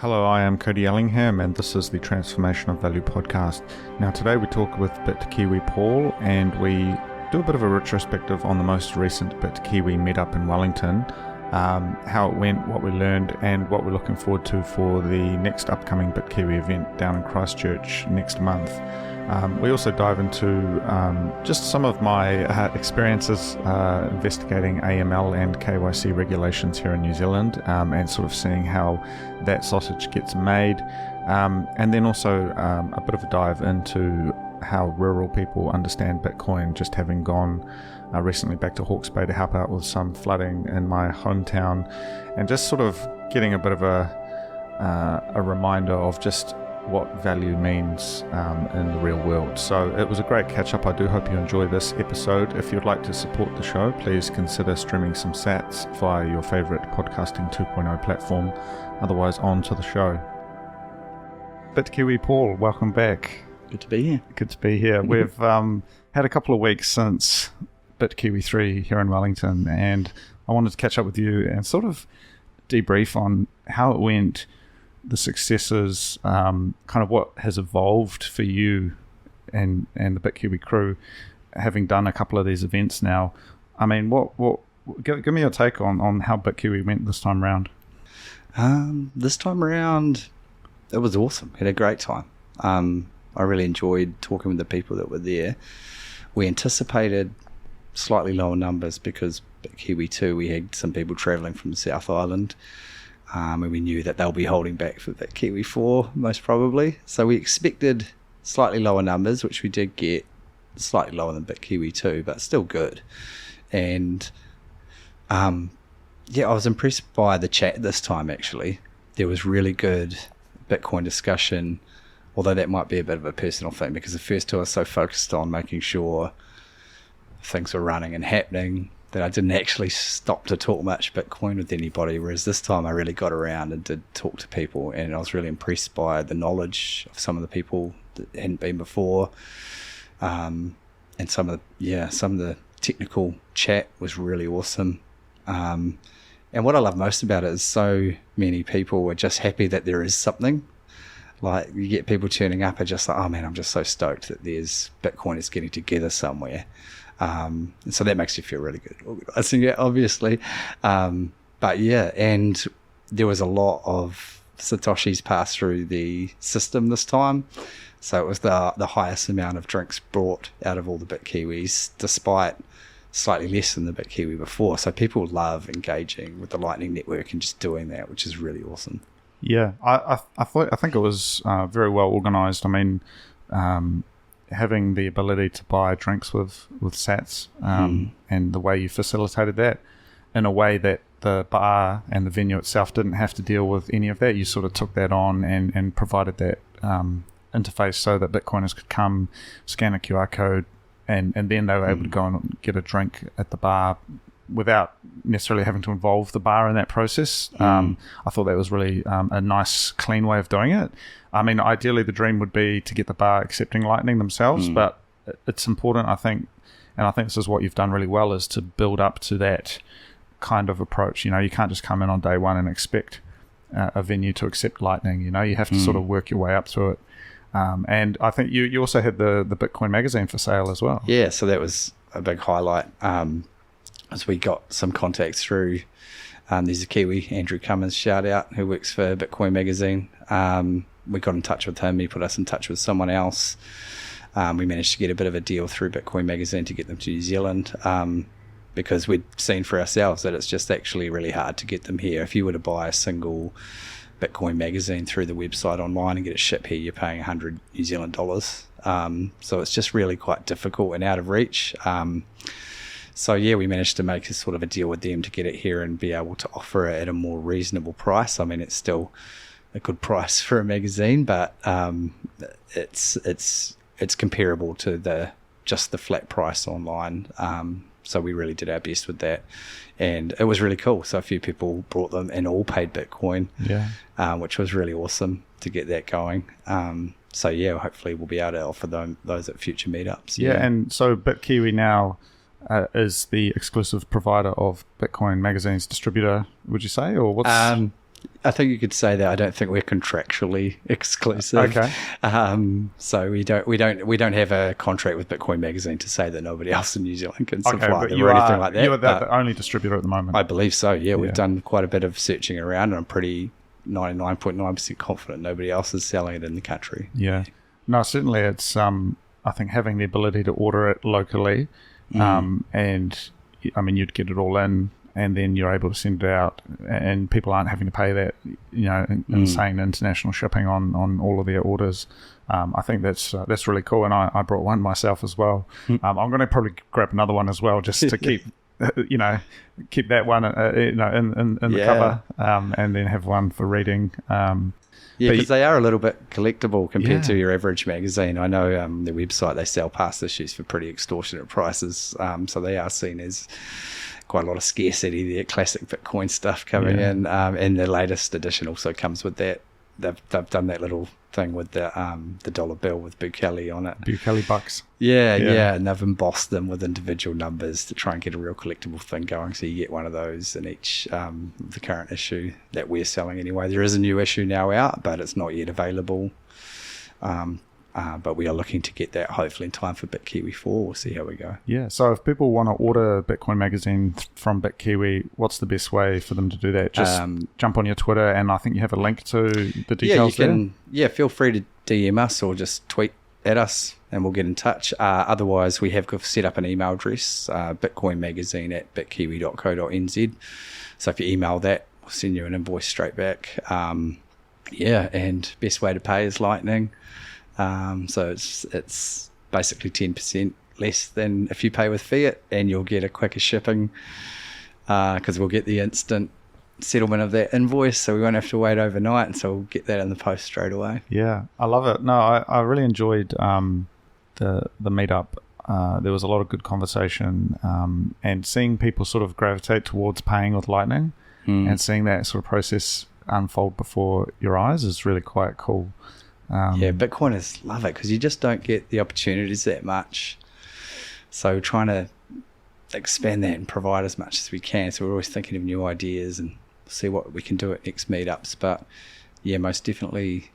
Hello, I am Cody Ellingham, and this is the Transformation of Value podcast. Now, today we talk with Bitkiwi Paul, and we do a bit of a retrospective on the most recent Bitkiwi meetup in Wellington, how it went, what we learned, and what we're looking forward to for the next upcoming Bitkiwi event down in Christchurch next month. We also dive into just some of my experiences investigating AML and KYC regulations here in New Zealand, and sort of seeing how that sausage gets made, and then also a bit of a dive into how rural people understand Bitcoin, just having gone recently back to Hawke's Bay to help out with some flooding in my hometown, and just sort of getting a bit of a reminder of just what value means in the real world. So it was a great catch up. I do hope you enjoy this episode. If you'd like to support the show, please consider streaming some sats via your favorite podcasting 2.0 platform. Otherwise, on to the show. Bitkiwi Paul, welcome back. Good to be here. Good to be here. We've had a couple of weeks since Bitkiwi 3 here in Wellington, and I wanted to catch up with you and sort of debrief on how it went, the successes, kind of what has evolved for you and the Bitkiwi crew, having done a couple of these events now. I mean, give me your take on how Bitkiwi went this time around. This time around, it was awesome. Had a great time. I really enjoyed talking with the people that were there. We anticipated slightly lower numbers because Bitkiwi 2, we had some people travelling from the South Island. And we knew that they'll be holding back for Bitkiwi 4, most probably. So we expected slightly lower numbers, which we did get, slightly lower than Bitkiwi 2, but still good. And I was impressed by the chat this time, actually. There was really good Bitcoin discussion, although that might be a bit of a personal thing, because the first two I was so focused on making sure things were running and happening that I didn't actually stop to talk much Bitcoin with anybody, whereas this time I really got around and did talk to people, and I was really impressed by the knowledge of some of the people that hadn't been before, and some of the technical chat was really awesome. And what I love most about it is so many people are just happy that there is something. Like, you get people turning up and just like, oh man, I'm just so stoked that there's Bitcoin is getting together somewhere. And so that makes you feel really good organising it, obviously. But yeah, and there was a lot of Satoshis passed through the system this time. So it was the highest amount of drinks brought out of all the Bitkiwis, despite slightly less than the Bitkiwi before. So people love engaging with the Lightning Network and just doing that, which is really awesome. Yeah, I think it was very well organised. I mean, having the ability to buy drinks with sats, and the way you facilitated that in a way that the bar and the venue itself didn't have to deal with any of that. You sort of took that on and provided that interface so that Bitcoiners could come, scan a QR code, and then they were able to go and get a drink at the bar without necessarily having to involve the bar in that process. I thought that was really a nice, clean way of doing it. I mean, ideally the dream would be to get the bar accepting Lightning themselves, but it's important, I think, and I think this is what you've done really well, is to build up to that kind of approach. You know, you can't just come in on day one and expect a venue to accept Lightning. You know, you have to sort of work your way up through it. And I think you also had the Bitcoin magazine for sale as well. Yeah, so that was a big highlight. As we got some contacts through, there's a Kiwi, Andrew Cummins, shout out, who works for Bitcoin magazine. We got in touch with him. He put us in touch with someone else. We managed to get a bit of a deal through Bitcoin magazine to get them to New Zealand, because we'd seen for ourselves that it's just actually really hard to get them here. If you were to buy a single Bitcoin magazine through the website online and get it shipped here, you're paying 100 New Zealand dollars. So it's just really quite difficult and out of reach. So yeah, we managed to make a sort of a deal with them to get it here and be able to offer it at a more reasonable price. I mean, it's still a good price for a magazine, but it's comparable to the flat price online. So we really did our best with that, and it was really cool. So a few people brought them and all paid Bitcoin, which was really awesome to get that going. So yeah, hopefully we'll be able to offer those at future meetups. Yeah, and so Bitkiwi now is the exclusive provider of Bitcoin Magazine's distributor, would you say, or what's? I think you could say that. I don't think we're contractually exclusive. Okay. So we don't have a contract with Bitcoin Magazine to say that nobody else in New Zealand can supply them or anything like that. You are the only distributor at the moment. I believe so. Yeah, we've done quite a bit of searching around, and I'm pretty 99.9% confident nobody else is selling it in the country. Yeah. No, certainly it's. I think having the ability to order it locally, and I mean you'd get it all in. And then you're able to send it out, and people aren't having to pay that, insane international shipping on all of their orders. I think that's really cool, and I brought one myself as well. I'm going to probably grab another one as well, just to keep, keep that one, in the cover, and then have one for reading. Yeah, because they are a little bit collectible compared to your average magazine. I know their website, they sell past issues for pretty extortionate prices, so they are seen as quite a lot of scarcity there, classic Bitcoin stuff coming in, and the latest edition also comes with that. They've done that little thing with the dollar bill with Bealey on it. Bealey bucks. Yeah, and they've embossed them with individual numbers to try and get a real collectible thing going. So you get one of those in each the current issue that we're selling anyway. There is a new issue now out, but it's not yet available. But we are looking to get that hopefully in time for Bitkiwi 4. We'll see how we go. Yeah, so if people want to order Bitcoin Magazine from Bitkiwi, what's the best way for them to do that? Just jump on your Twitter, and I think you have a link to the details there. Yeah, feel free to DM us or just tweet at us, and we'll get in touch. Otherwise, we have set up an email address, bitcoinmagazine@bitkiwi.co.nz. So if you email that, we'll send you an invoice straight back. And best way to pay is Lightning. So it's basically 10% less than if you pay with fiat, and you'll get a quicker shipping because we'll get the instant settlement of that invoice, so we won't have to wait overnight, and so we'll get that in the post straight away. Yeah, I love it. No, I really enjoyed the meetup. There was a lot of good conversation, and seeing people sort of gravitate towards paying with Lightning and seeing that sort of process unfold before your eyes is really quite cool. Bitcoiners love it because you just don't get the opportunities that much. So trying to expand that and provide as much as we can. So we're always thinking of new ideas and see what we can do at next meetups. But yeah, most definitely,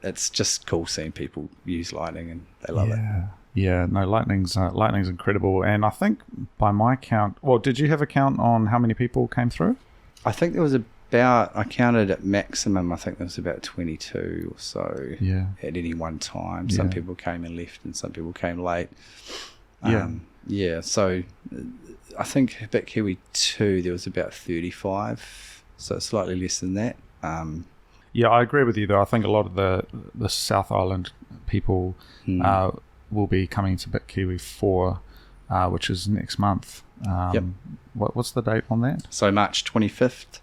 it's just cool seeing people use Lightning, and they love it. Yeah, no, Lightning's incredible. And I think by my count, well, did you have a count on how many people came through? I think there was I counted at maximum, I think there was about 22 or so at any one time. Some people came and left, and some people came late. So I think Bitkiwi 2, there was about 35, so slightly less than that. Yeah, I agree with you, though. I think a lot of the South Island people will be coming to Bitkiwi 4, which is next month. What's the date on that? So March 25th.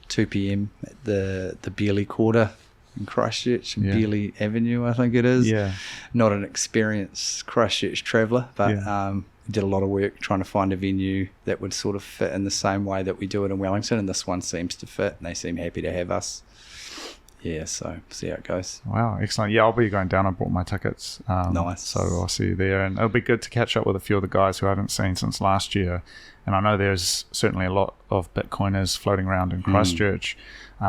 2 p.m. at the Bealey Quarter in Christchurch, Bealey Avenue, I think it is. Yeah. Not an experienced Christchurch traveller, but we did a lot of work trying to find a venue that would sort of fit in the same way that we do it in Wellington, and this one seems to fit, and they seem happy to have us. Yeah, so see how it goes. Wow, excellent. Yeah, I'll be going down. I bought my tickets. Nice. So I'll see you there, and it'll be good to catch up with a few of the guys who I haven't seen since last year. And I know there's certainly a lot of Bitcoiners floating around in Christchurch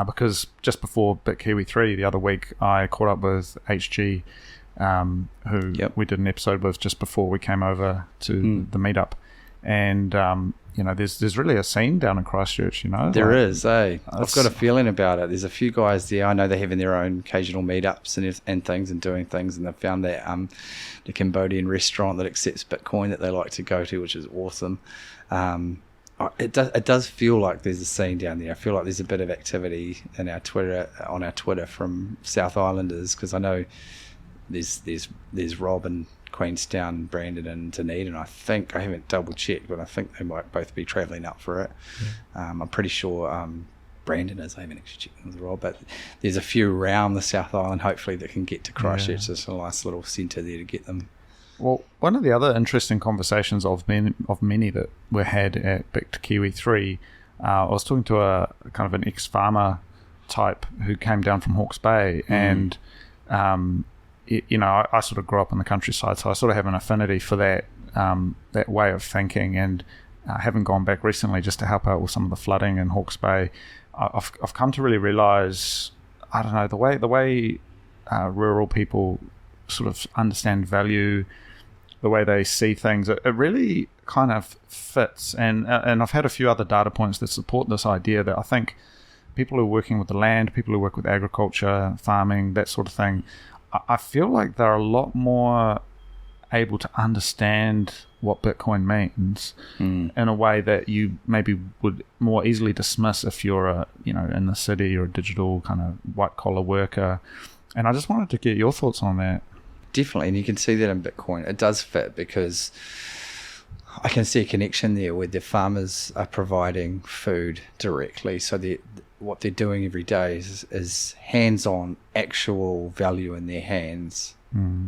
because just before Bitkiwi 3 the other week, I caught up with HG, who we did an episode with just before we came over to the meetup. And, there's really a scene down in Christchurch, There is, I've got a feeling about it. There's a few guys there. I know they're having their own occasional meetups and things and doing things, and they've found that the Cambodian restaurant that accepts Bitcoin that they like to go to, which is awesome. It does feel like there's a scene down there. I feel like there's a bit of activity on our Twitter from South Islanders, because I know there's Rob and Queenstown, Brandon and Dunedin. I think, I haven't double checked, but I think they might both be travelling up for it. I'm pretty sure Brandon is. I haven't actually checked with Rob, but there's a few around the South Island hopefully that can get to Christchurch. There's a nice little centre there to get them. Well, one of the other interesting conversations of many that were had at Bitkiwi 3, I was talking to a kind of an ex-farmer type who came down from Hawke's Bay, and I sort of grew up in the countryside, so I sort of have an affinity for that way of thinking, and having gone back recently just to help out with some of the flooding in Hawke's Bay, I've come to really realize, I don't know, the way rural people sort of understand value, the way they see things, it really kind of fits. And I've had a few other data points that support this idea that I think people who are working with the land, people who work with agriculture, farming, that sort of thing, I feel like they're a lot more able to understand what Bitcoin means in a way that you maybe would more easily dismiss if you're in the city or a digital kind of white collar worker. And I just wanted to get your thoughts on that. Definitely, and you can see that in Bitcoin. It does fit because I can see a connection there where the farmers are providing food directly. So what they're doing every day is hands-on, actual value in their hands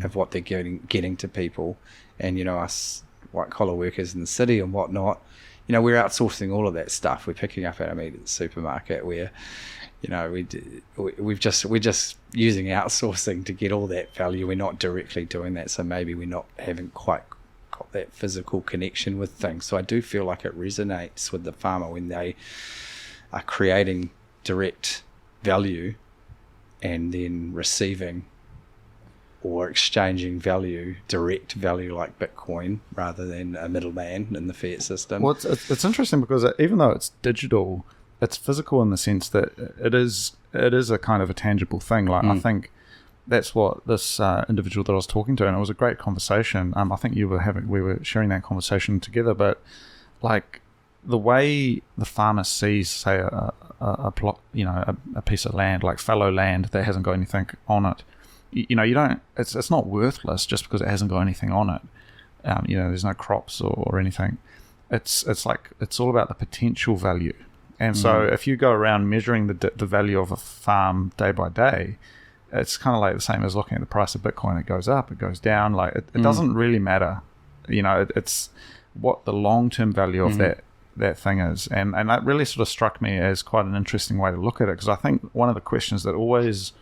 of what they're getting to people. And, us white-collar workers in the city and whatnot, we're outsourcing all of that stuff. We're picking up our meat at the supermarket. We're just using outsourcing to get all that value. We're not directly doing that, so maybe haven't quite got that physical connection with things. So I do feel like it resonates with the farmer when they are creating direct value and then receiving or exchanging value, direct value like Bitcoin, rather than a middleman in the fiat system. Well, it's interesting because even though it's digital, it's physical in the sense that it is a kind of a tangible thing. Like I think that's what this individual that I was talking to, and it was a great conversation. I think we were sharing that conversation together. But like the way the farmer sees, say, a plot, a piece of land, like fallow land that hasn't got anything on it, you don't. It's not worthless just because it hasn't got anything on it. There's no crops or anything. It's like it's all about the potential value. And so if you go around measuring the value of a farm day by day, it's kind of like the same as looking at the price of Bitcoin. It goes up, it goes down. Like it doesn't really matter. It's what the long-term value of that thing is. And that really sort of struck me as quite an interesting way to look at it, because I think one of the questions that always,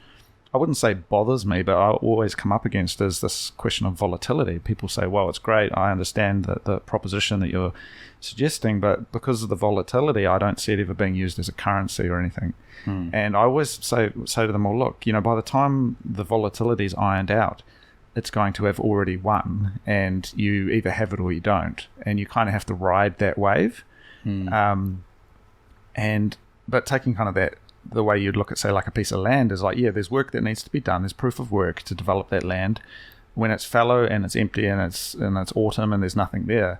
I wouldn't say bothers me, but I always come up against is this question of volatility. People say, well, it's great. I understand the proposition that you're suggesting, but because of the volatility, I don't see it ever being used as a currency or anything. And I always say to them, well, look, by the time the volatility is ironed out, it's going to have already won, and you either have it or you don't, and you kind of have to ride that wave. But taking kind of that, the way you'd look at, say, like a piece of land is like, yeah, there's work that needs to be done. There's proof of work to develop that land. When it's fallow and it's empty and it's autumn and there's nothing there,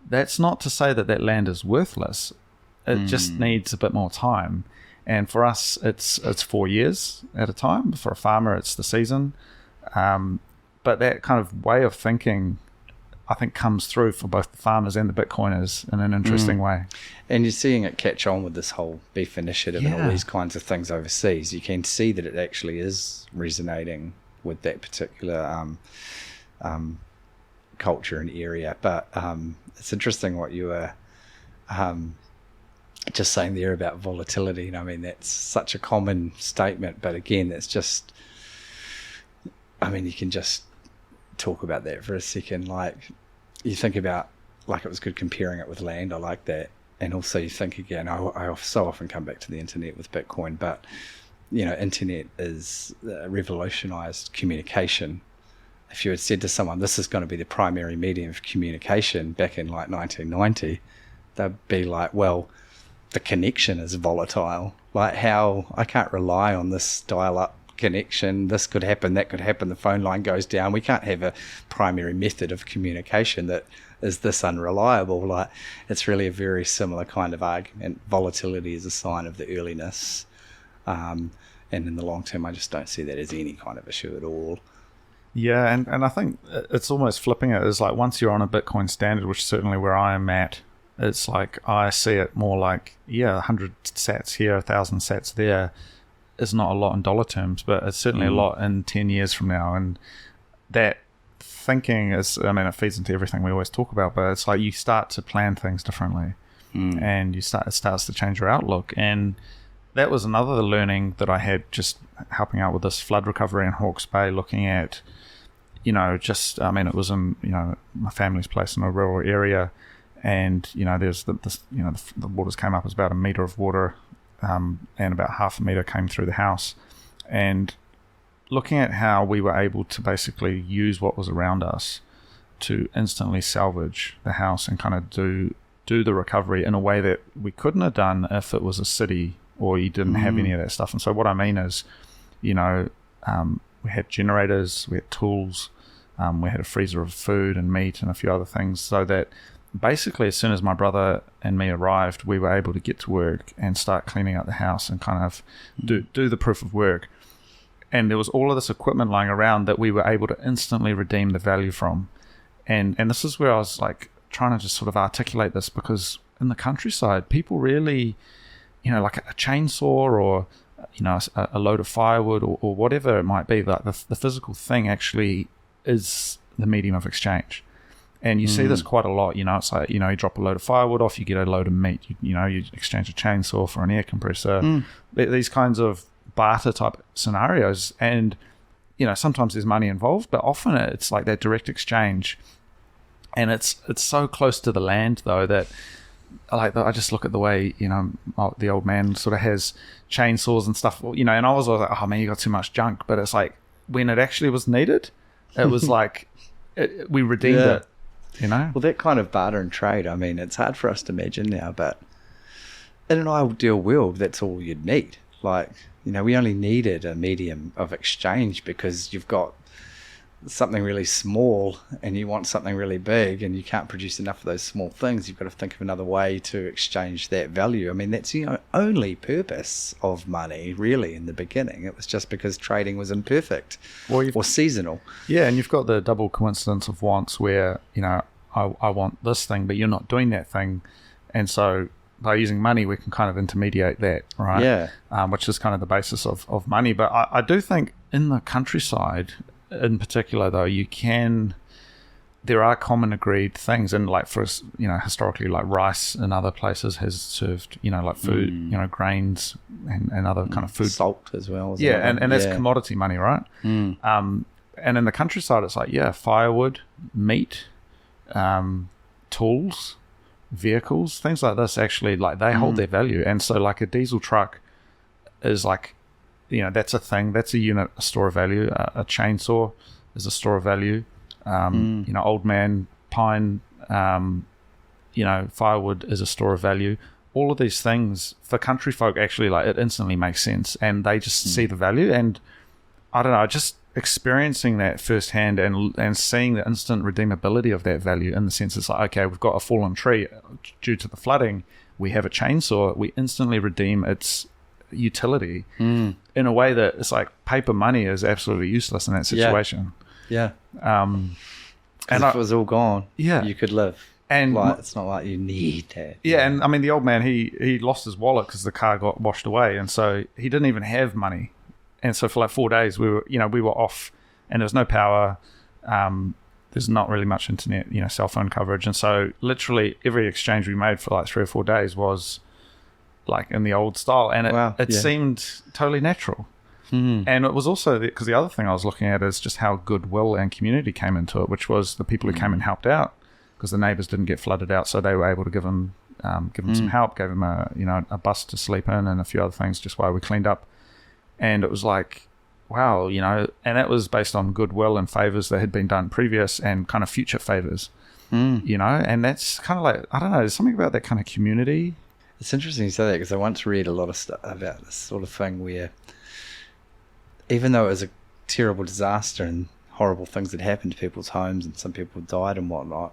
that's not to say that land is worthless. It just needs a bit more time. And for us, it's 4 years at a time. For a farmer, it's the season. But that kind of way of thinking, I think, comes through for both the farmers and the Bitcoiners in an interesting way. And you're seeing it catch on with this whole beef initiative and all these kinds of things overseas. You can see that it actually is resonating with that particular culture and area. But it's interesting what you were just saying there about volatility. That's such a common statement, but again, that's just, you can just talk about that for a second. Like, you think about, like, it was good comparing it with land. I like that. And also you think again, I so often come back to the internet with Bitcoin, but internet is revolutionized communication. If you had said to someone, this is going to be the primary medium of communication back in like 1990, they'd be like, well, the connection is volatile. Like, how I can't rely on this dial-up connection. This could happen, that could happen. The phone line goes down. We can't have a primary method of communication that is this unreliable. Like, it's really a very similar kind of argument. Volatility is a sign of the earliness. And in the long term, I just don't see that as any kind of issue at all. Yeah, and I think it's almost flipping it. It's like once you're on a Bitcoin standard, which is certainly where I am at, it's like I see it more like, 100 sats here, 1,000 sats there is not a lot in dollar terms, but it's certainly a lot in 10 years from now. And that thinking is, it feeds into everything we always talk about, but it's like you start to plan things differently and it starts to change your outlook. And that was another learning that I had just helping out with this flood recovery in Hawke's Bay, looking at, it was in, my family's place in a rural area, and, there's the waters came up as about a metre of water and about half a metre came through the house. And looking at how we were able to basically use what was around us to instantly salvage the house and kind of do the recovery in a way that we couldn't have done if it was a city or you didn't have any of that stuff. And so what I mean is, we had generators, we had tools, we had a freezer of food and meat and a few other things, so that basically as soon as my brother and me arrived, we were able to get to work and start cleaning out the house and kind of do the proof of work. And there was all of this equipment lying around that we were able to instantly redeem the value from. And this is where I was like trying to just sort of articulate this, because in the countryside, people really, like a chainsaw or, a load of firewood or whatever it might be, like the physical thing actually is the medium of exchange. And you see this quite a lot, it's like, you drop a load of firewood off, you get a load of meat, you exchange a chainsaw for an air compressor, these kinds of barter type scenarios. And, sometimes there's money involved, but often it's like that direct exchange. And it's so close to the land though that I just look at the way, the old man sort of has chainsaws and stuff, and I was like, oh man, you got too much junk. But it's like when it actually was needed, it was like we redeemed it. Well, that kind of barter and trade, I mean, it's hard for us to imagine now, but in an ideal world, that's all you'd need. Like, we only needed a medium of exchange because you've got something really small and you want something really big and you can't produce enough of those small things. You've got to think of another way to exchange that value. I mean, that's the only purpose of money, really, in the beginning. It was just because trading was imperfect or seasonal. Yeah, and you've got the double coincidence of wants where, I want this thing, but you're not doing that thing. And so by using money, we can kind of intermediate that, right? Yeah. Which is kind of the basis of money. But I do think in the countryside, in particular, though, there are common agreed things, and like for us, historically, like rice in other places has served, like food, grains and other kind of food, salt as well. And that's commodity money, right? And in the countryside, it's like firewood, meat, tools, vehicles, things like this. Actually, like they hold their value, and so like a diesel truck is like, that's a thing. That's a unit, a store of value. A chainsaw is a store of value. Old man pine, firewood is a store of value. All of these things for country folk, actually, like it instantly makes sense, and they just see the value. And I don't know, just experiencing that firsthand and seeing the instant redeemability of that value, in the sense it's like, okay, we've got a fallen tree due to the flooding. We have a chainsaw. We instantly redeem its utility in a way that it's like paper money is absolutely useless in that situation. And if it was all gone, you could live. And it's not like you need that. And I mean, the old man, he lost his wallet because the car got washed away, and so he didn't even have money. And so for like 4 days, we were off, and there was no power. There's not really much internet, cell phone coverage, and so literally every exchange we made for like 3 or 4 days was like in the old style, and it seemed totally natural. And it was also because the other thing I was looking at is just how goodwill and community came into it, which was the people who came and helped out because the neighbours didn't get flooded out, so they were able to give them some help, gave them a bus to sleep in and a few other things just while we cleaned up. And it was like, wow, and that was based on goodwill and favours that had been done previous and kind of future favours, and that's kind of like, I don't know, there's something about that kind of community. It's interesting you say that, because I once read a lot of stuff about this sort of thing where even though it was a terrible disaster and horrible things had happened to people's homes and some people died and whatnot,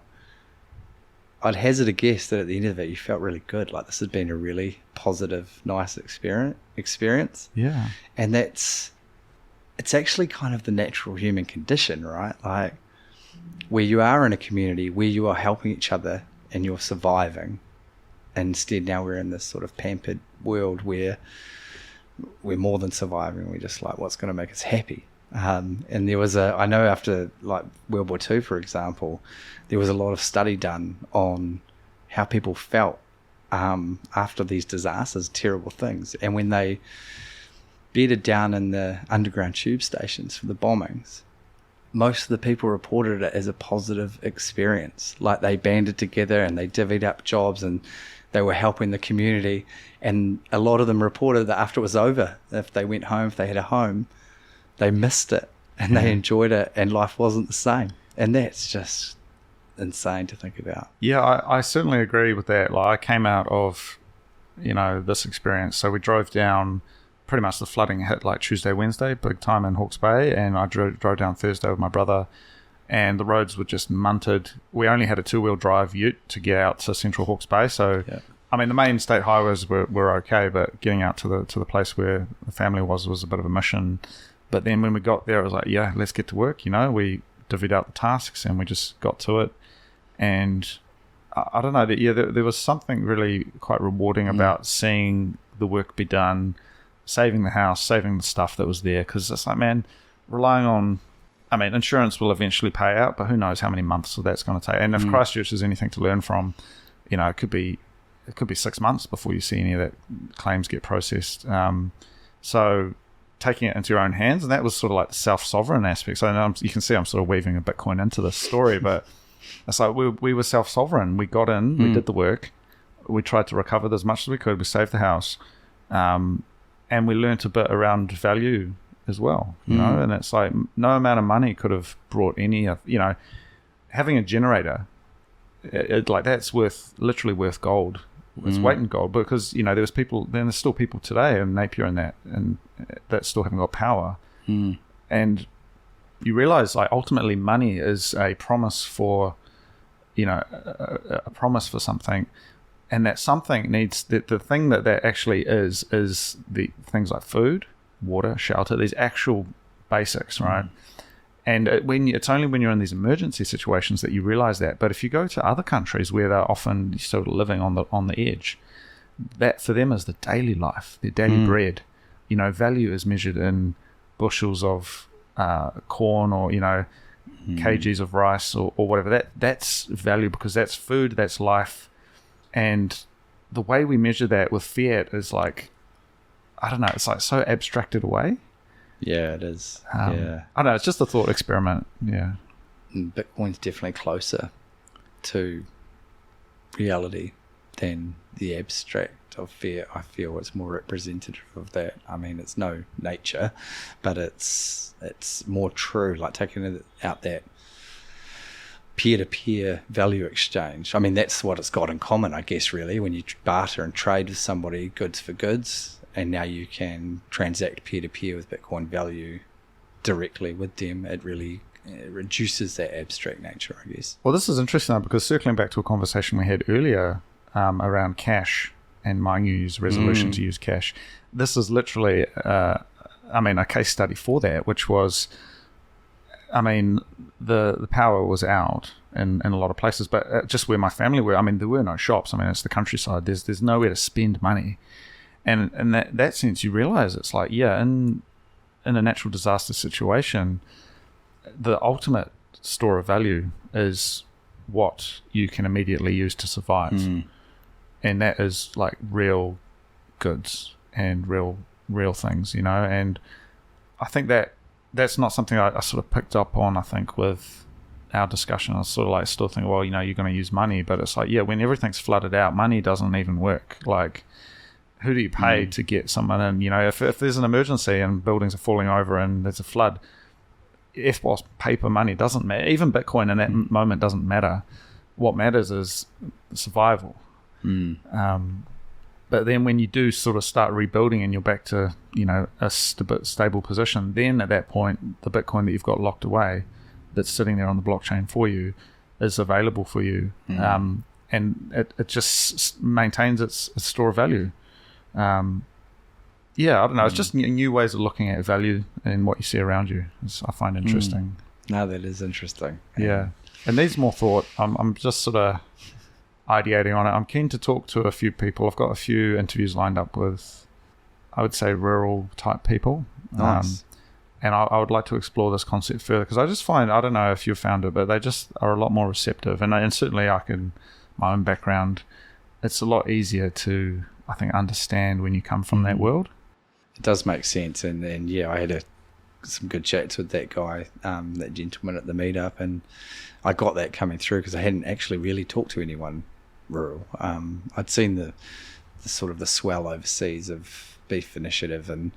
I'd hazard a guess that at the end of it you felt really good, like this had been a really positive, nice experience. Yeah. And it's actually kind of the natural human condition, right? Like where you are in a community where you are helping each other and you're surviving. Instead, now we're in this sort of pampered world where we're more than surviving. We're just like, what's going to make us happy? And there was I know after like World War II, for example, there was a lot of study done on how people felt after these disasters, terrible things. And when they bedded down in the underground tube stations for the bombings, most of the people reported it as a positive experience. Like they banded together and they divvied up jobs and they were helping the community. And a lot of them reported that after it was over, if they went home, if they had a home, they missed it and they enjoyed it and life wasn't the same. And that's just insane to think about. Yeah, I certainly agree with that. Like I came out of, this experience. So we drove down, pretty much the flooding hit like Tuesday, Wednesday, big time in Hawke's Bay, and I drove down Thursday with my brother, and the roads were just munted. We only had a 2-wheel drive ute to get out to central Hawke's Bay, so I mean the main state highways were okay, but getting out to the place where the family was a bit of a mission. But then when we got there, it was like, yeah, let's get to work. We divvied out the tasks and we just got to it. And I don't know, there was something really quite rewarding about seeing the work be done, saving the house, saving the stuff that was there. Because it's like, man, relying on, insurance will eventually pay out, but who knows how many months that's going to take. And if Christchurch is anything to learn from, it could be 6 months before you see any of that claims get processed. So taking it into your own hands, and that was sort of like the self-sovereign aspect. So I know you can see I'm sort of weaving a Bitcoin into this story, but it's like we were self-sovereign. We got in, we did the work, we tried to recover as much as we could, we saved the house, and we learnt a bit around value as well, and it's like no amount of money could have brought any of, having a generator, that's literally worth gold. It's weight in gold, because there's still people today in Napier and that still haven't got power, and you realize like ultimately money is a promise for a promise for something, and that something needs the thing that actually is the things like food, water, shelter, these actual basics, right? And it's only when you're in these emergency situations that you realize that. But if you go to other countries where they're often sort of living on the edge, that for them is the daily life, their daily bread. Value is measured in bushels of corn, or kgs of rice, or whatever. That's value, because that's food, that's life. And the way we measure that with fiat is like, I don't know, it's like so abstracted away. Yeah, it is. I don't know, it's just a thought experiment. Yeah. Bitcoin's definitely closer to reality than the abstract of fiat. I feel it's more representative of that. It's no nature, but it's more true, like taking out that peer-to-peer value exchange. That's what it's got in common, I guess, really, when you barter and trade with somebody, goods for goods. And now you can transact peer-to-peer with Bitcoin value directly with them. It really reduces that abstract nature, I guess. Well, this is interesting, because circling back to a conversation we had earlier around cash and my New Year's resolution to use cash, this is literally, a case study for that, which was, the power was out in a lot of places, but just where my family were, there were no shops. It's the countryside. There's nowhere to spend money. And in that sense, you realize it's like, in a natural disaster situation, the ultimate store of value is what you can immediately use to survive. And that is like real goods and real things, and I think that's not something I sort of picked up on, I think, with our discussion. I was sort of like still thinking, well, you're going to use money, but it's like, when everything's flooded out, money doesn't even work. Like, who do you pay to get someone in? If there's an emergency and buildings are falling over and there's a flood, FBOS paper money doesn't matter. Even Bitcoin in that moment doesn't matter. What matters is survival. But then when you do sort of start rebuilding and you're back to, a stable position, then at that point, the Bitcoin that you've got locked away that's sitting there on the blockchain for you is available for you. And it just maintains its store of value. I don't know. It's just new ways of looking at value and what you see around you. I find interesting. No, that is interesting. Yeah. It needs more thought. I'm just sort of ideating on it. I'm keen to talk to a few people. I've got a few interviews lined up with, I would say, rural type people. Nice. And I would like to explore this concept further, because I just find, I don't know if you've found it, but they just are a lot more receptive. And certainly my own background, it's a lot easier to, I think, understand when you come from that world. It does make sense. And I had some good chats with that guy, that gentleman at the meetup, and I got that coming through because I hadn't actually really talked to anyone rural. I'd seen the sort of the swell overseas of Beef Initiative and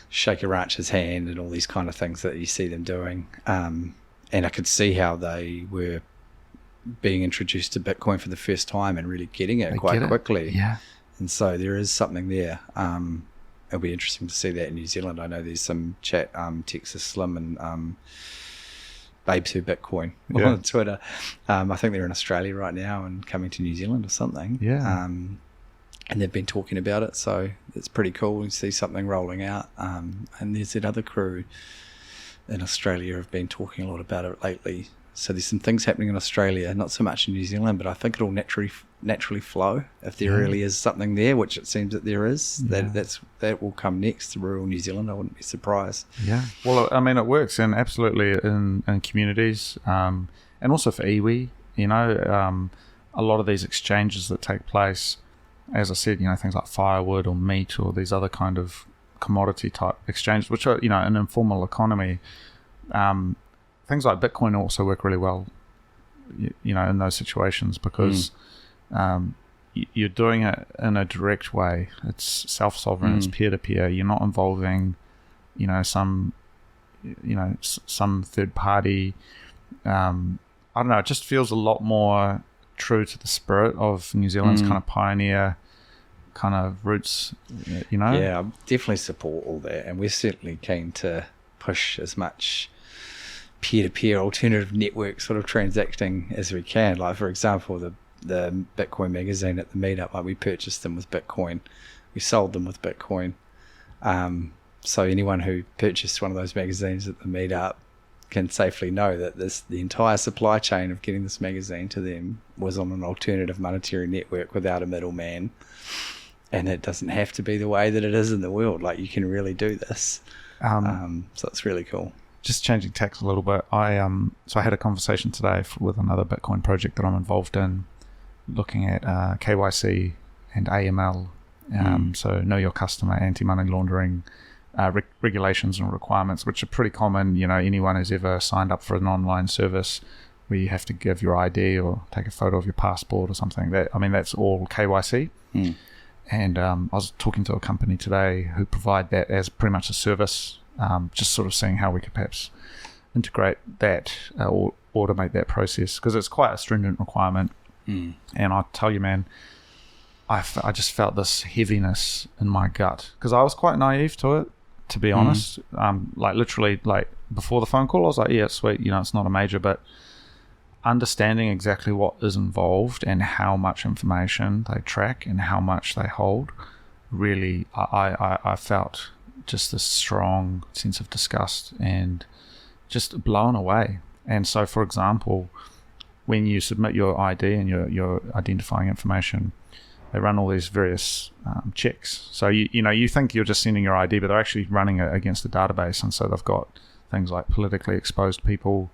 Shake a Rancher's Hand and all these kind of things that you see them doing, and I could see how they were being introduced to Bitcoin for the first time and really getting it quite quickly. Yeah. And so there is something there. It'll be interesting to see that in New Zealand. I know there's some chat, Texas Slim and Babes Who Bitcoin on Twitter. I think they're in Australia right now and coming to New Zealand or something. Yeah. And they've been talking about it, so it's pretty cool to see something rolling out. And there's that other crew in Australia have been talking a lot about it lately. So there's some things happening in Australia, not so much in New Zealand, but I think it'll naturally flow if there really is something there, which it seems that there is. That will come next to rural New Zealand. I wouldn't be surprised. Yeah. Well, I mean, it works in absolutely in communities, and also for iwi. You know, a lot of these exchanges that take place, as I said, you know, things like firewood or meat or these other kind of commodity type exchanges, which are, you know, an informal economy. Things like Bitcoin also work really well, you know, in those situations because you're doing it in a direct way. It's self-sovereign, it's peer-to-peer. You're not involving, you know, some third party. I don't know, it just feels a lot more true to the spirit of New Zealand's kind of pioneer kind of roots, you know? Yeah, I definitely support all that, and we're certainly keen to push as much peer-to-peer alternative network sort of transacting as we can. Like, for example, the Bitcoin magazine at the meetup, like we purchased them with Bitcoin, we sold them with Bitcoin. So anyone who purchased one of those magazines at the meetup can safely know that the entire supply chain of getting this magazine to them was on an alternative monetary network without a middleman. And it doesn't have to be the way that it is in the world. Like, you can really do this. So it's really cool. Just changing tacks a little bit, I had a conversation today with another Bitcoin project that I'm involved in, looking at KYC and AML, so know your customer, anti-money laundering regulations and requirements, which are pretty common. You know, anyone who's ever signed up for an online service where you have to give your ID or take a photo of your passport or something, that's all KYC. And I was talking to a company today who provide that as pretty much a service. Just sort of seeing how we could perhaps integrate that or automate that process, because it's quite a stringent requirement. And I'll tell you, man, I just felt this heaviness in my gut because I was quite naive to it, to be honest. Like literally, like before the phone call, I was like, yeah, sweet, you know, it's not a major, but understanding exactly what is involved and how much information they track and how much they hold, really, I felt just this strong sense of disgust and just blown away. And so, for example, when you submit your ID and your identifying information, they run all these various checks. So you think you're just sending your ID, but they're actually running it against a database. And so they've got things like politically exposed people.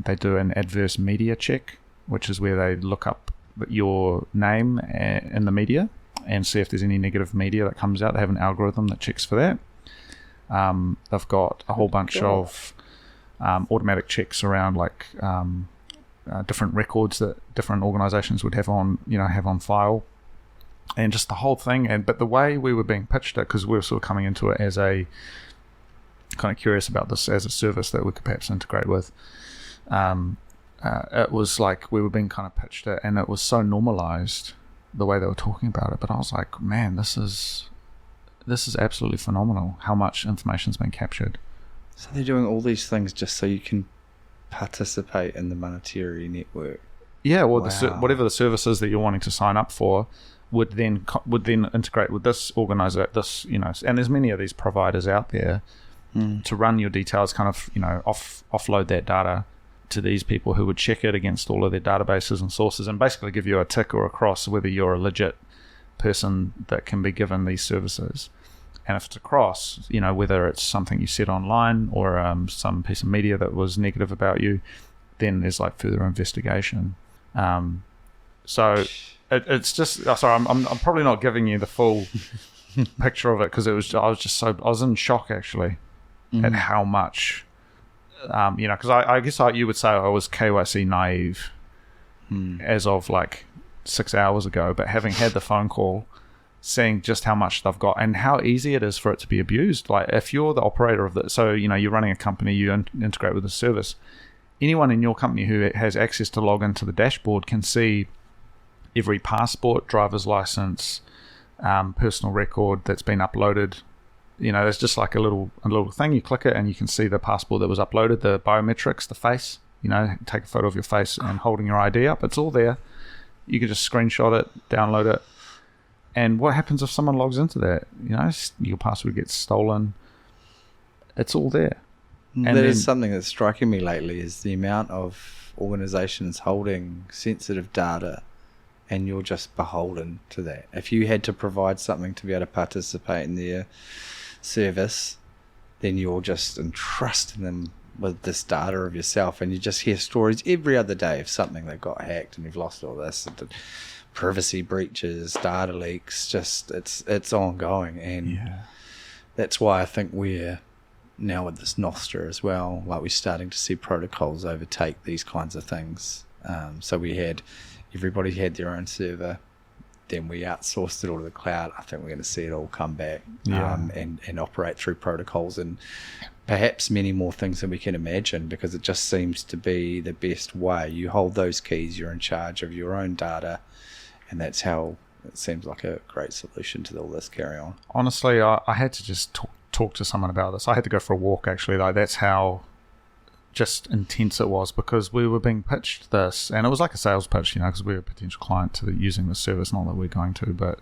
They do an adverse media check, which is where they look up your name in the media and see if there's any negative media that comes out. They have an algorithm that checks for that. They've got a whole bunch of automatic checks around like different records that different organizations would have on file, and just the whole thing. But the way we were being pitched it, because we were sort of coming into it as a kind of curious about this as a service that we could perhaps integrate with, it was like we were being kind of pitched it, and it was so normalized the way they were talking about it. But I was like, man, this is absolutely phenomenal how much information's been captured. So they're doing all these things just so you can participate in the monetary network. Yeah, well, wow. Whatever the services that you're wanting to sign up for would then integrate with this organizer, and there's many of these providers out there to run your details, kind of, offload that data to these people who would check it against all of their databases and sources and basically give you a tick or a cross whether you're a legit person that can be given these services. And if it's a cross, whether it's something you said online or some piece of media that was negative about you, then there's like further investigation. So it's just, sorry, I'm probably not giving you the full picture of it, because I was in shock actually. at how much, because I guess you would say I was KYC naive as of like 6 hours ago, but having had the phone call, seeing just how much they've got and how easy it is for it to be abused. Like if you're the operator of the, so you're running a company, you integrate with a service. Anyone in your company who has access to log into the dashboard can see every passport, driver's license, personal record that's been uploaded. There's just like a little thing. You click it and you can see the passport that was uploaded, the biometrics, the face. Take a photo of your face and holding your ID up. It's all there. You can just screenshot it, download it. And what happens if someone logs into that? Your password gets stolen. It's all there. And that is something that's striking me lately, is the amount of organisations holding sensitive data, and you're just beholden to that. If you had to provide something to be able to participate in their service, then you're just entrusting them with this data of yourself, and you just hear stories every other day of something that got hacked and you've lost all this, and privacy breaches, data leaks. Just it's ongoing, and that's why I think we're now with this Nostra as well, like we're starting to see protocols overtake these kinds of things. So everybody had their own server, then we outsourced it all to the cloud. I think we're going to see it all come back and operate through protocols, and perhaps many more things than we can imagine, because it just seems to be the best way. You hold those keys, you're in charge of your own data, and that's how it seems like a great solution to all this carry on. Honestly, I had to just talk to someone about this. I had to go for a walk, actually. Like, that's how just intense it was, because we were being pitched this, and it was like a sales pitch, because we were a potential client to using the service, not that we're going to,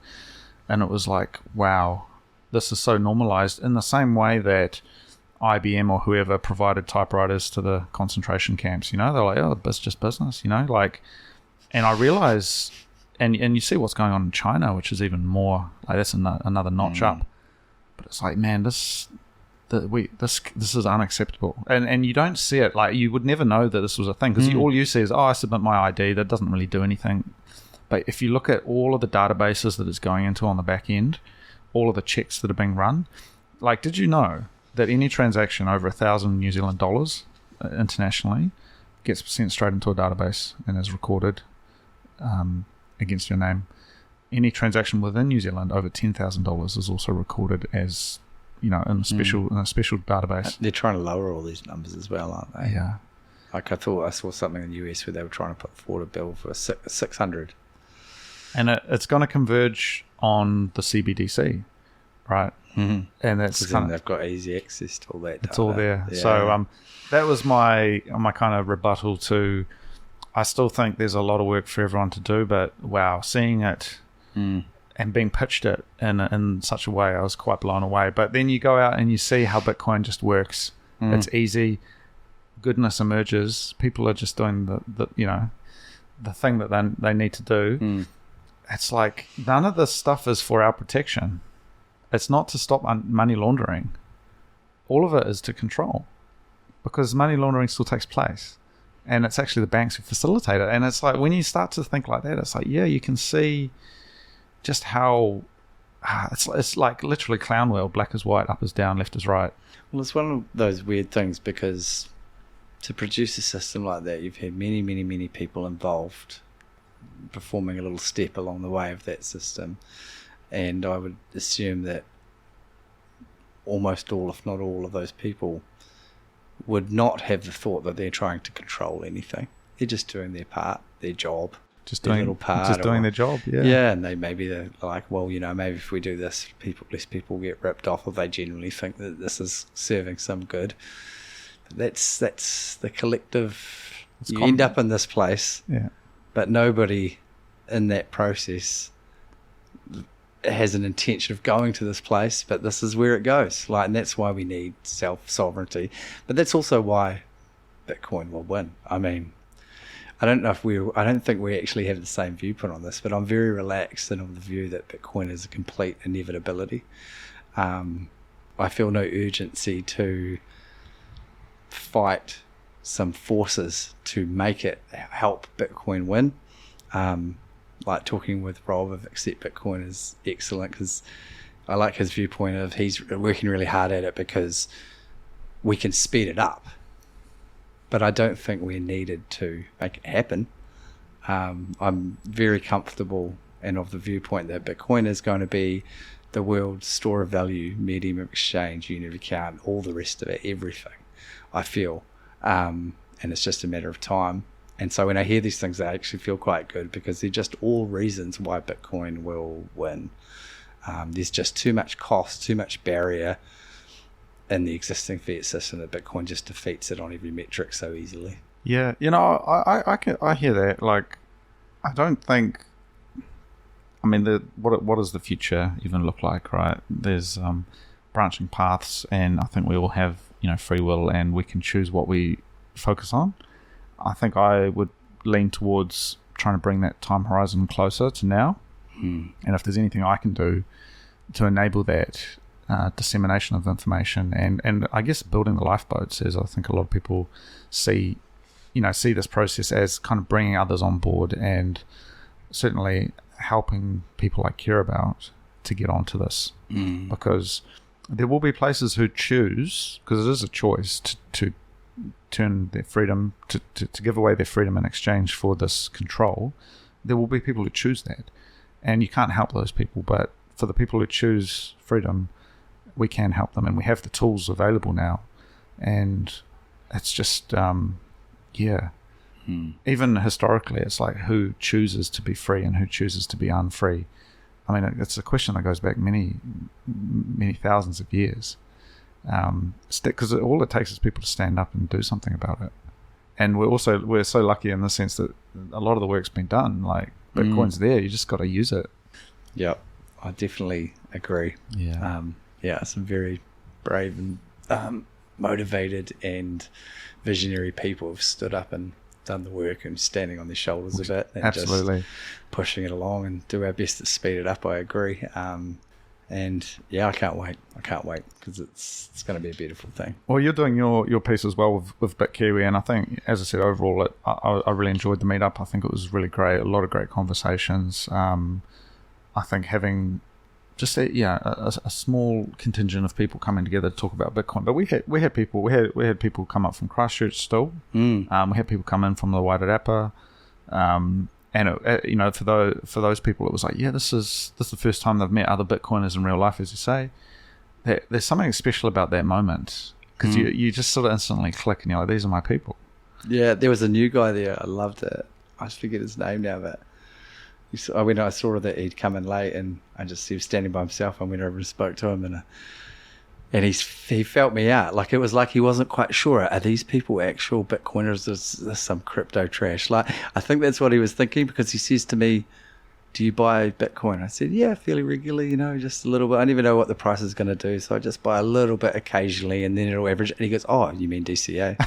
and it was like, wow, this is so normalized, in the same way that IBM or whoever provided typewriters to the concentration camps. They're like, oh, it's just business, and I realize, and you see what's going on in China, which is even more like, that's another notch up. But it's like, man, this is unacceptable, and you don't see it. Like, you would never know that this was a thing, because all you see is, I submit my ID. That doesn't really do anything. But if you look at all of the databases that it's going into on the back end, all of the checks that are being run, like, did you know that any transaction over $1,000 New Zealand dollars internationally gets sent straight into a database and is recorded against your name? Any transaction within New Zealand over $10,000 is also recorded as, in a special database. They're trying to lower all these numbers as well, aren't they? Yeah. Like, I thought I saw something in the US where they were trying to put forward a bill for 600. And it's going to converge on the CBDC, right? Mm-hmm. And that's then they've got easy access to all that data. It's all there. Yeah. So that was my kind of rebuttal to. I still think there's a lot of work for everyone to do, but wow, seeing it and being pitched it in such a way, I was quite blown away. But then you go out and you see how Bitcoin just works. It's easy. Goodness emerges. People are just doing the thing that they need to do. It's like, none of this stuff is for our protection. It's not to stop money laundering. All of it is to control, because money laundering still takes place, and it's actually the banks who facilitate it. And it's like, when you start to think like that, it's like, yeah, you can see just how it's like literally clown wheel, black is white, up is down, left is right. Well, it's one of those weird things, because to produce a system like that, you've had many, many, many people involved performing a little step along the way of that system. And I would assume that almost all, if not all, of those people would not have the thought that they're trying to control anything. They're just doing their part, their job. Just doing their job, yeah. Yeah, and they're like, well, maybe if we do this, less people get ripped off, or they genuinely think that this is serving some good. But that's the collective. You end up in this place, but nobody in that process has an intention of going to this place, but this is where it goes. And that's why we need self-sovereignty. But that's also why Bitcoin will win. I mean, I don't think we actually have the same viewpoint on this, but I'm very relaxed in the view that Bitcoin is a complete inevitability. I feel no urgency to fight some forces to make it help Bitcoin win. Like talking with Rob of Accept Bitcoin is excellent, because I like his viewpoint of he's working really hard at it because we can speed it up, but I don't think we're needed to make it happen. I'm very comfortable and of the viewpoint that Bitcoin is going to be the world's store of value, medium of exchange, unit of account, all the rest of it, everything, I feel. And it's just a matter of time. And so when I hear these things, I actually feel quite good, because they're just all reasons why Bitcoin will win. There's just too much cost, too much barrier in the existing fiat system that Bitcoin just defeats it on every metric so easily. Yeah, I hear that. Like, I don't think. I mean, what does the future even look like, right? There's branching paths, and I think we all have free will, and we can choose what we focus on. I think I would lean towards trying to bring that time horizon closer to now, and if there's anything I can do to enable that dissemination of information, and I guess building the lifeboats, as I think a lot of people see this process as kind of bringing others on board, and certainly helping people I care about to get onto this, because there will be places who choose, because it is a choice, to turn their freedom, to give away their freedom in exchange for this control. There will be people who choose that, and you can't help those people, but for the people who choose freedom, we can help them, and we have the tools available now. And it's just even historically, it's like, who chooses to be free and who chooses to be unfree? I mean, it's a question that goes back many thousands of years, because all it takes is people to stand up and do something about it. And we're so lucky in the sense that a lot of the work's been done. Like, Bitcoin's there, you just got to use it. Yep, I definitely agree. Some very brave and motivated and visionary people have stood up and done the work, and standing on their shoulders a bit, and absolutely just pushing it along, and do our best to speed it up. I agree. And I can't wait because it's going to be a beautiful thing. Well, you're doing your piece as well with Bitkiwi, and I think, as I said, overall I really enjoyed the meetup. I think it was really great, a lot of great conversations. I think having just a small contingent of people coming together to talk about Bitcoin, but we had people come up from Christchurch still. We had people come in from the Wairarapa, and for those people, it was like, this is the first time they've met other Bitcoiners in real life, as you say. There's something special about that moment, because you just sort of instantly click, and you're like, these are my people. Yeah, there was a new guy there. I loved it. I forget his name now, but when I saw that he'd come in late, and he was standing by himself, I went over and spoke to him, and he felt me out. Like, it was like he wasn't quite sure, are these people actual Bitcoiners? Is this some crypto trash? Like, I think that's what he was thinking, because he says to me, do you buy Bitcoin? I said, yeah, fairly regularly, just a little bit. I never know what the price is going to do, so I just buy a little bit occasionally, and then it'll average. And he goes, oh, you mean DCA?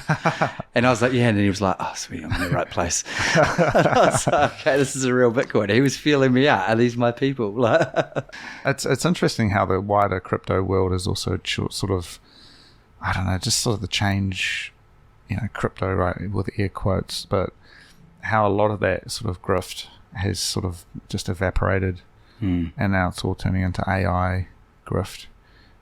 And I was like, yeah. And then he was like, oh, sweet, I'm in the right place. And I was like, okay, this is a real Bitcoin. He was feeling me out. Are these my people? It's interesting how the wider crypto world is also sort of, I don't know, just sort of the change, crypto, right, with air quotes, but how a lot of that sort of grift has sort of just evaporated, and now it's all turning into AI grift.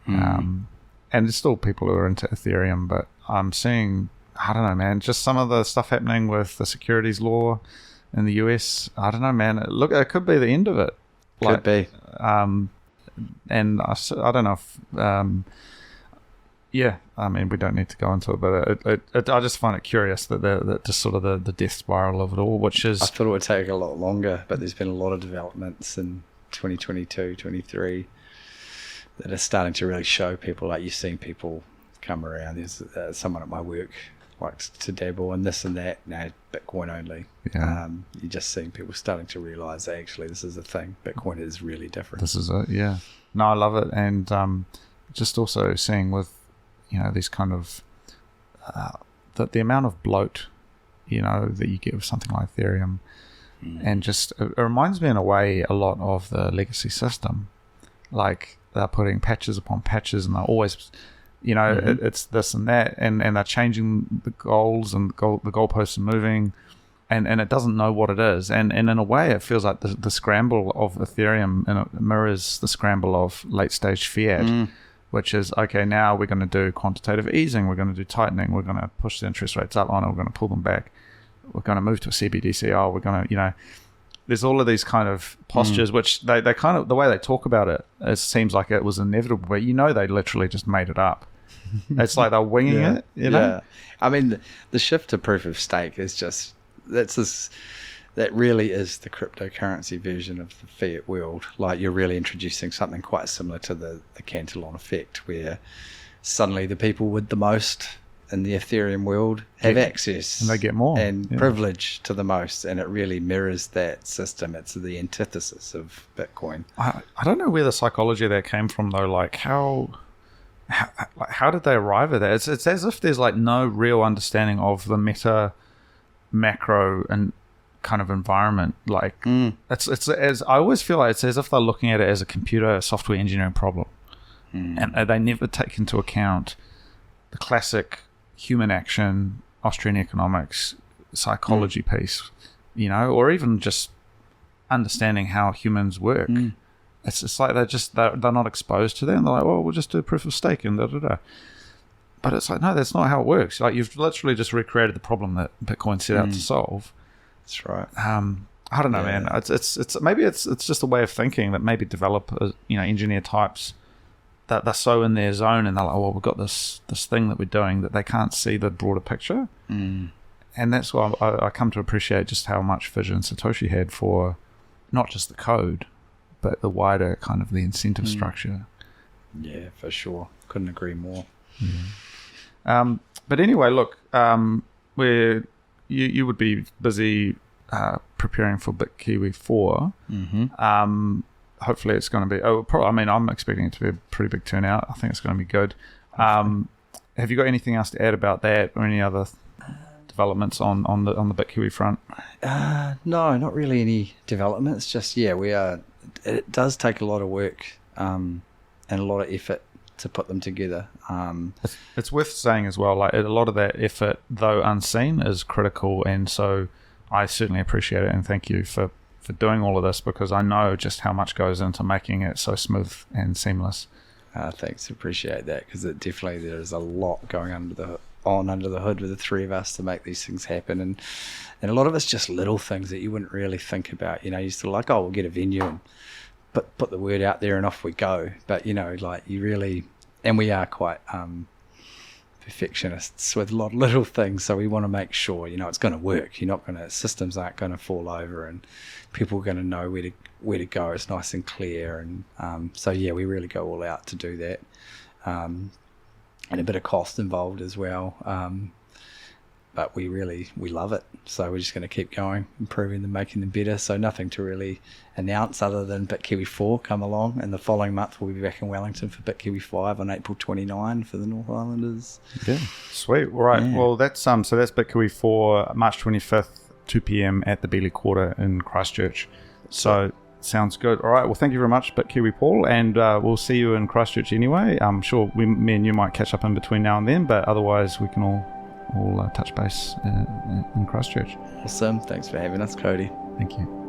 And there's still people who are into Ethereum, but I'm seeing, I don't know, man, just some of the stuff happening with the securities law in the US. I don't know, man. Look, it could be the end of it. Could be. And I don't know if, I mean, we don't need to go into it, but I just find it curious that just sort of the death spiral of it all, which is... I thought it would take a lot longer, but there's been a lot of developments in 2022, 23 that are starting to really show people, like, you're seeing people come around. There's someone at my work likes to dabble in this and that. No, Bitcoin only. Yeah. You're just seeing people starting to realize, actually, this is a thing. Bitcoin is really different. This is it, yeah. No, I love it. And just also seeing with, these kind of the amount of bloat, that you get with something like Ethereum, and just it reminds me in a way a lot of the legacy system. Like, they're putting patches upon patches, and they're always, it's this and that, and they're changing the goals, and the goalposts are moving, and it doesn't know what it is, and in a way it feels like the scramble of Ethereum, and it mirrors the scramble of late stage fiat. which is, okay, now we're going to do quantitative easing, we're going to do tightening, we're going to push the interest rates up on it, we're going to pull them back, we're going to move to a CBDCR, we're going to, there's all of these kind of postures, which they kind of, the way they talk about it seems like it was inevitable, but they literally just made it up. It's like they're winging it, Yeah. I mean, the shift to proof of stake is just, that really is the cryptocurrency version of the fiat world. Like, you're really introducing something quite similar to the Cantillon effect, where suddenly the people with the most in the Ethereum world have access. And they get more. And privilege to the most. And it really mirrors that system. It's the antithesis of Bitcoin. I don't know where the psychology of that came from, though. Like, how did they arrive at that? It's as if there's like no real understanding of the meta, macro, and kind of environment. Like, it's as I always feel like it's as if they're looking at it as a computer software engineering problem, and they never take into account the classic human action, Austrian economics, psychology piece, or even just understanding how humans work. It's like they're not exposed to that, and they're like, well, we'll just do proof of stake and da-da-da. But it's like, no, that's not how it works. Like, you've literally just recreated the problem that Bitcoin set out to solve. That's right. I don't know, man. It's maybe it's just a way of thinking that maybe developers, engineer types, that they're so in their zone, and they're like, oh, well, we've got this thing that we're doing, that they can't see the broader picture. And that's why I come to appreciate just how much vision Satoshi had for not just the code, but the wider kind of the incentive structure. Yeah, for sure. Couldn't agree more. But anyway, look, you would be busy preparing for Bitkiwi 4. Hopefully it's going to be, I'm expecting it to be a pretty big turnout. I think it's going to be good. Have you got anything else to add about that, or any other developments on the Bitkiwi front? No, not really any developments. Just, it does take a lot of work and a lot of effort to put them together. It's worth saying as well, like, a lot of that effort, though unseen, is critical, and so I certainly appreciate it, and thank you for doing all of this, because I know just how much goes into making it so smooth and seamless. Thanks, appreciate that, because there's a lot going under the hood with the three of us to make these things happen, and a lot of it's just little things that you wouldn't really think about. You're still like, oh, we'll get a venue and put the word out there and off we go. But like, you really, and we are quite perfectionists with a lot of little things, so we want to make sure it's going to work. Systems aren't going to fall over, and people are going to know where to go. It's nice and clear, and we really go all out to do that, and a bit of cost involved as well, but we love it, so we're just going to keep going, improving them, making them better. So nothing to really announce other than Bitkiwi 4 come along, and the following month we'll be back in Wellington for Bitkiwi 5 on April 29 for the North Islanders. Yeah, sweet. All right. Yeah. Well, that's that's Bitkiwi 4, March 25th, 2 p.m. at the Bealey Quarter in Christchurch. So sounds good. All right. Well, thank you very much, Bitkiwi Paul, and we'll see you in Christchurch anyway. I'm sure me and you might catch up in between now and then, but otherwise we can all touch base in Christchurch. Awesome. Thanks for having us, Cody. Thank you.